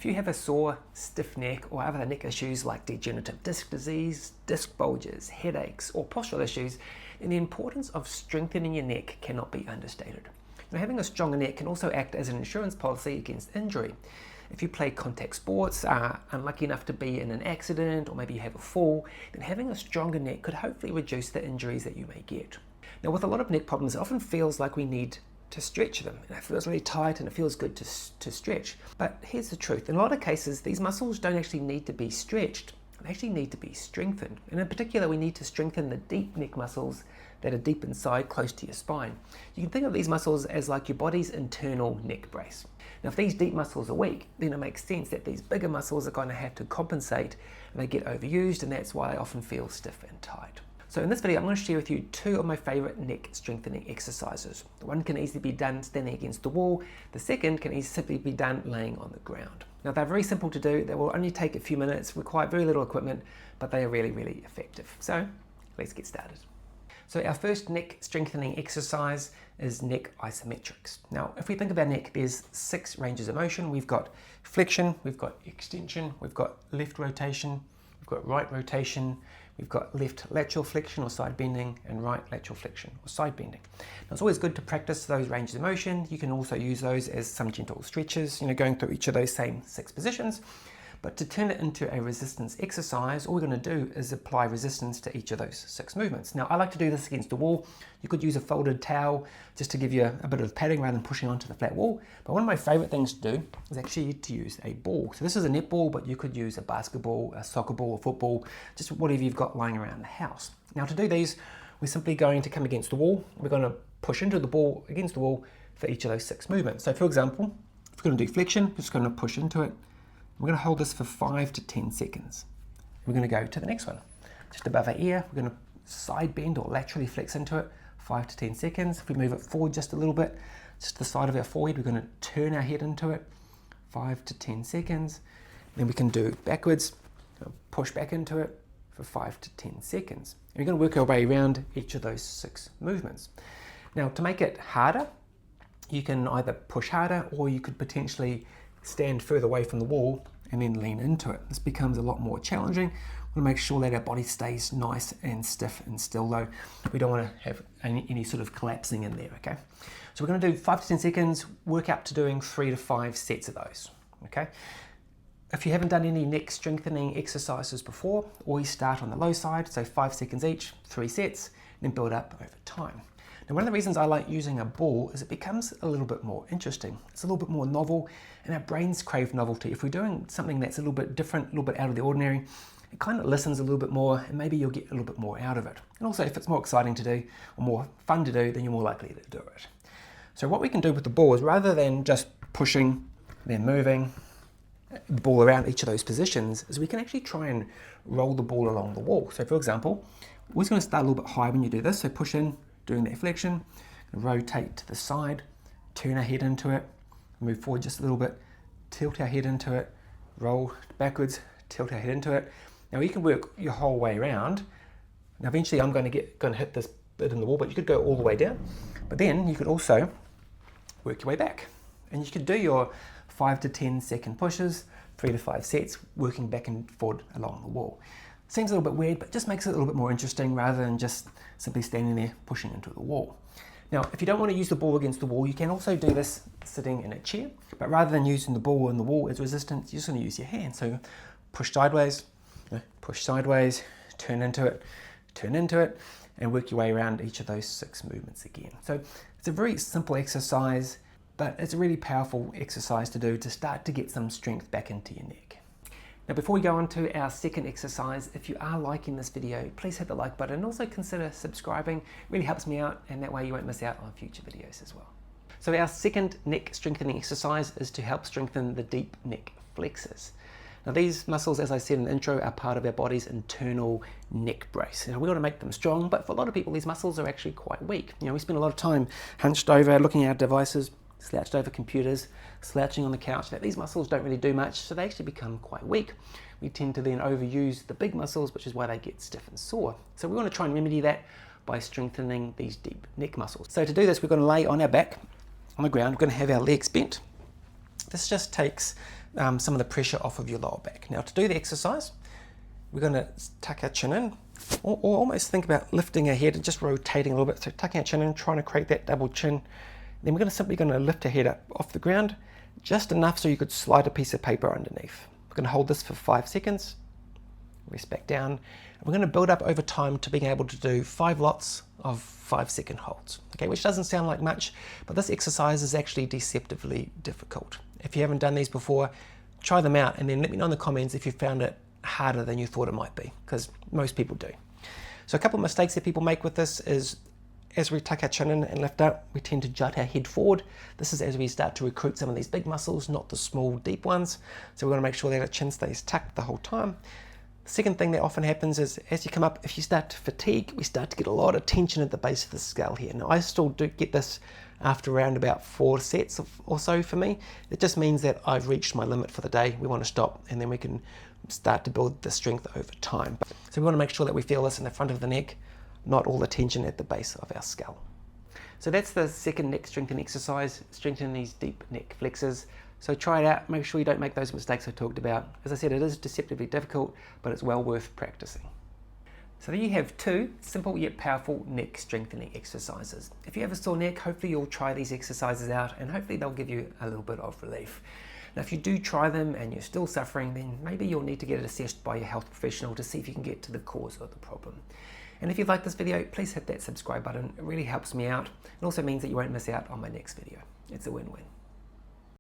If you have a sore, stiff neck or other neck issues like degenerative disc disease, disc bulges, headaches or postural issues, then the importance of strengthening your neck cannot be understated. Now, having a stronger neck can also act as an insurance policy against injury. If you play contact sports, are unlucky enough to be in an accident, or maybe you have a fall, then having a stronger neck could hopefully reduce the injuries that you may get. Now, with a lot of neck problems, it often feels like we need to stretch them. And it feels really tight and it feels good to stretch. But here's the truth. In a lot of cases, these muscles don't actually need to be stretched. They actually need to be strengthened. And in particular, we need to strengthen the deep neck muscles that are deep inside, close to your spine. You can think of these muscles as like your body's internal neck brace. Now, if these deep muscles are weak, then it makes sense that these bigger muscles are going to have to compensate, and they get overused, and that's why they often feel stiff and tight. So in this video, I'm going to share with you two of my favorite neck strengthening exercises. The one can easily be done standing against the wall. The second can simply be done laying on the ground. Now, they're very simple to do. They will only take a few minutes, require very little equipment, but they are really, really effective. So let's get started. So our first neck strengthening exercise is neck isometrics. Now, if we think about neck, there's 6 ranges of motion. We've got flexion, we've got extension, we've got left rotation, we've got right rotation, we've got left lateral flexion or side bending, and right lateral flexion or side bending. Now, it's always good to practice those ranges of motion. You can also use those as some gentle stretches, going through each of those same 6 positions. But to turn it into a resistance exercise, all we're going to do is apply resistance to each of those 6 movements. Now, I like to do this against the wall. You could use a folded towel just to give you a bit of padding rather than pushing onto the flat wall. But one of my favorite things to do is actually to use a ball. So this is a netball, but you could use a basketball, a soccer ball, a football, just whatever you've got lying around the house. Now, to do these, we're simply going to come against the wall. We're going to push into the ball, against the wall for each of those 6 movements. So for example, if we're going to do flexion, we're just going to push into it. We're going to hold this for 5 to 10 seconds. We're going to go to the next one. Just above our ear, we're going to side bend or laterally flex into it, 5 to 10 seconds. If we move it forward just a little bit, just the side of our forehead, we're going to turn our head into it, 5 to 10 seconds. Then we can do backwards, push back into it for 5 to 10 seconds. And we're going to work our way around each of those 6 movements. Now, to make it harder, you can either push harder or you could potentially stand further away from the wall and then lean into it. This becomes a lot more challenging. We want to make sure that our body stays nice and stiff and still, though we don't want to have any sort of collapsing in there, okay? So we're going to do 5 to 10 seconds, work up to doing 3 to 5 sets of those, okay? If you haven't done any neck strengthening exercises before, always start on the low side, so 5 seconds each, 3 sets, and then build up over time. Now, one of the reasons I like using a ball is it becomes a little bit more interesting. It's a little bit more novel, and our brains crave novelty. If we're doing something that's a little bit different, a little bit out of the ordinary, it kind of listens a little bit more, and maybe you'll get a little bit more out of it. And also, if it's more exciting to do, or more fun to do, then you're more likely to do it. So what we can do with the ball is, rather than just pushing, then moving the ball around each of those positions, is we can actually try and roll the ball along the wall. So for example, we're just going to start a little bit high when you do this. So push in, doing that flexion, rotate to the side, turn our head into it, move forward just a little bit, tilt our head into it, roll backwards, tilt our head into it. Now you can work your whole way around. Now eventually I'm going to hit this bit in the wall, but you could go all the way down. But then you could also work your way back. And you could do your 5 to 10 second pushes, 3 to 5 sets, working back and forward along the wall. Seems a little bit weird, but just makes it a little bit more interesting rather than just simply standing there pushing into the wall. Now, if you don't want to use the ball against the wall, you can also do this sitting in a chair, but rather than using the ball and the wall as resistance, you're just going to use your hand. So push sideways, turn into it, and work your way around each of those 6 movements again. So it's a very simple exercise, but it's a really powerful exercise to do to start to get some strength back into your neck. Now, before we go on to our second exercise, if you are liking this video, please hit the like button and also consider subscribing. It really helps me out, and that way you won't miss out on future videos as well. So our second neck strengthening exercise is to help strengthen the deep neck flexors. Now, these muscles, as I said in the intro, are part of our body's internal neck brace. Now, we want to make them strong, but for a lot of people, these muscles are actually quite weak. We spend a lot of time hunched over, looking at our devices, slouched over computers, slouching on the couch. That these muscles don't really do much, so they actually become quite weak. We tend to then overuse the big muscles, which is why they get stiff and sore. So we want to try and remedy that by strengthening these deep neck muscles. So to do this, we're going to lay on our back on the ground. We're going to have our legs bent. This just takes some of the pressure off of your lower back. Now to do the exercise, we're going to tuck our chin in, or almost think about lifting our head and just rotating a little bit. So tucking our chin in, trying to create that double chin. Then we're simply going to lift our head up off the ground, just enough so you could slide a piece of paper underneath. We're going to hold this for 5 seconds, rest back down, and we're going to build up over time to being able to do 5 lots of 5-second holds. Okay, which doesn't sound like much, but this exercise is actually deceptively difficult. If you haven't done these before, try them out and then let me know in the comments if you found it harder than you thought it might be, because most people do. So a couple of mistakes that people make with this is, as we tuck our chin in and lift up, we tend to jut our head forward. This is as we start to recruit some of these big muscles, not the small, deep ones. So we want to make sure that our chin stays tucked the whole time. The second thing that often happens is, as you come up, if you start to fatigue, we start to get a lot of tension at the base of the skull here. Now I still do get this after around about 4 sets or so for me. It just means that I've reached my limit for the day. We want to stop, and then we can start to build the strength over time. So we want to make sure that we feel this in the front of the neck, not all the tension at the base of our skull. So that's the second neck strengthening exercise, strengthening these deep neck flexors. So try it out, make sure you don't make those mistakes I talked about. As I said, it is deceptively difficult, but it's well worth practicing. So there you have 2 simple yet powerful neck strengthening exercises. If you have a sore neck, hopefully you'll try these exercises out and hopefully they'll give you a little bit of relief. Now if you do try them and you're still suffering, then maybe you'll need to get it assessed by your health professional to see if you can get to the cause of the problem. And if you like this video, please hit that subscribe button. It really helps me out. It also means that you won't miss out on my next video. It's a win-win.